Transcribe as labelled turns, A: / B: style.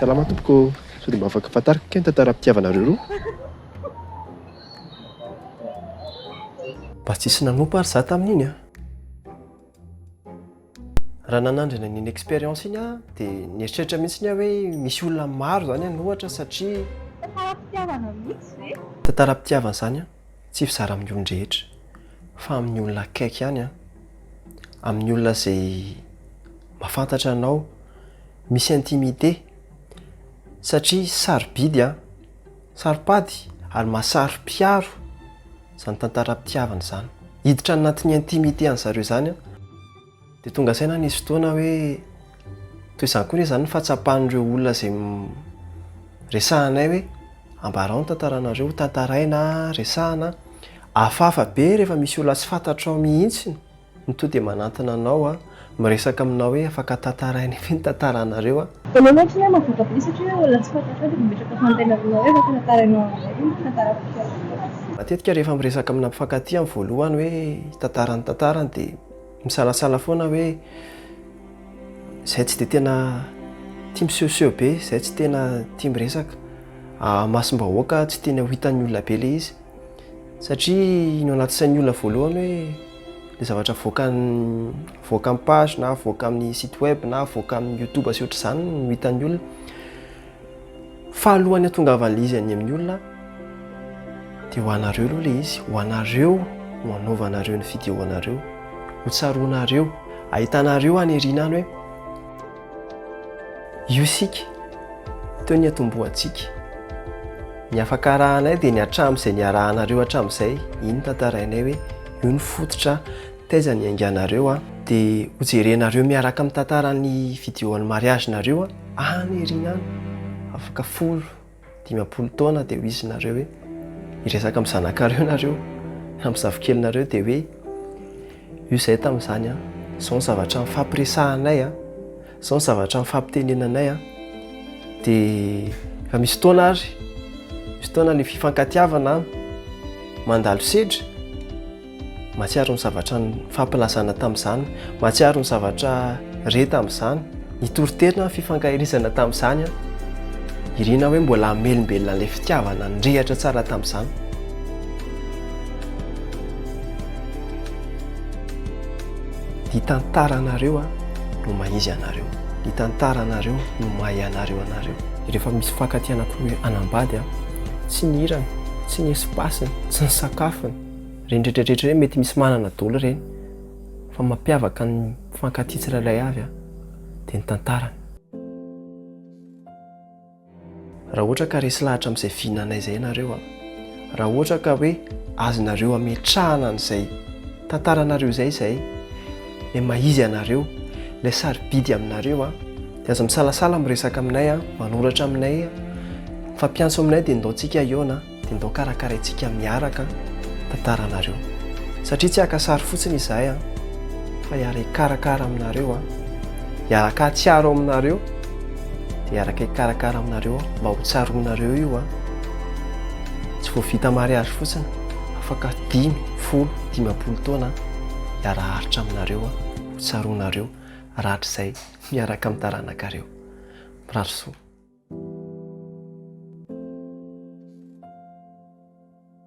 A: Salama tompoko. Sao dia mba afaka fantariko kay ny tantaram-pitiavanareo roa?
B: Mba tsisy nanompo ary za tamin'iny a. Raha nanandrana n'iny expérience iny a dia nieritreritra mihitsy ny hoe misy olona maro zany anohatra satria
C: Tantaram-pitiavana mihitsy ve?
B: tantaram-pitiavana zany a tsy fizara amin'ny olon-drehetra fa amin'ny olona akaiky ihany a, amin'ny olona izay mahafantatra anao, misy intimité satria sarobidy a, saropady ary mahasaro-piaro zany tantaram-pitiavana zany. Hiditra anatin'ny intimité an'zareo zany a dia tonga saina nisy fotoana hoe toy izany koa zany ny fahatsapan'ireo olona izay resahanay hoe ambarao ny tantaranareo, tantaraina, resahana. Hafahafa be rehefa misy olona tsy fantatrao mihitsy no tonga dia manantona anao a, miresaka aminao hoe afaka tantaraina ve ny tantaranareo a.
C: Voalohany ohatrany hoe mahavoaka be satria olona tsy fantatrao dia mipetraka fanontaniana aminao hoe afaka tantarainao amin'izay ny tantaram-pitiavana.
B: Matetika rehefa miresaka amina mpifankatia amin'ny voalohany hoe tantarany dia misalasala foana hoe izay tsy dia tena tia misehoseho be, izay tsy tena tia miresaka. Masom-bahoaka tsy tena ho hitan'ny olona be ilay izy satria no anaty sain'ny olona voalohany hoe ilay zavatra voaka amin'ny page na voaka amin'ny site web na voaka amin'ny YouTube sy ohatr'izany no hitan'ny olona. Fa alohany hatongavan'ilay izy any amin'ny olona dia ho anareo aloha ilay izy, ho anareo no hanaovanareo ny vidéo anareo, ho tsaroanareo, ahitanareo haneriana any hoe io sika teo ny atombohantsika. Ny afaka arahanay dia ny hatramin'izay ny arahanareo hatramin'izay iny tantarainay hoe io ny fototra taiza ny ainganareo a. Dia ho jerenareo miaraka amin'ny tantaran'ny vidéo ny mariagenareo a, haneriana any. Afaka 10-20 taona dia ho izinareo hoe hiresaka amin'ny zanakareo nareo na amin'ny zavokely dia hoe io izay tamin'izany a, izao ny zavatra mifampiresahanay a, izao ny zavatra mifampitenenanay a. Dia efa misy taona ary, misy taona ilay fifankatiavana mandalo sedra, mahatsiaro ny zavatra fampilasana tamin'izany, mahatsiaro ny zavatra re tamin'izany, nitoriterina fifankahirizana tamin'izany a. Irina hoe mbola hamelombelona ilay fitiavana nirehatra tsara tamin'izany. Ny tantaranareo a no maizy anareo, ny tantaranareo no mahay anareo. Rehefa misy fifankatia anankiroa hanambady a, tsy ny hirany, tsy ny espasiny, tsy ny sakafony, reny rehetrarehetra hoe mety misy manana daholo ireny, fa mampiavaka ny fifankatia tsirairay avy a dia ny tantarany. Raha ohatra ka resy lahatra amin'izay fihinanay izay ianareo a, raha ohatra ka hoe azonareo ametrahana an'izay tantaranareo izay ilay maizy anareo, ilay sarobidy aminareo a, dia aza misalasala miresaka aminay a, manoratra aminay a, fampiantso aminay dia ndaontsika iona, dia ndao karakaraintsika miaraka tantaranareo. Satria tsy haka-sary fotsiny izahay a, fa hiara hikarakara aminareo a, hiaraka hatsiaro aminareo, dia hiaraka hikarakara aminareo mba ho tsaroanareo io a. Tsy voavita mariage fotsiny, afaka 10-20 taona hiara-haritra aminareo a, ho tsaroanareo rahatr'izay miaraka amin'ny taranaka-reo. Rarosoa.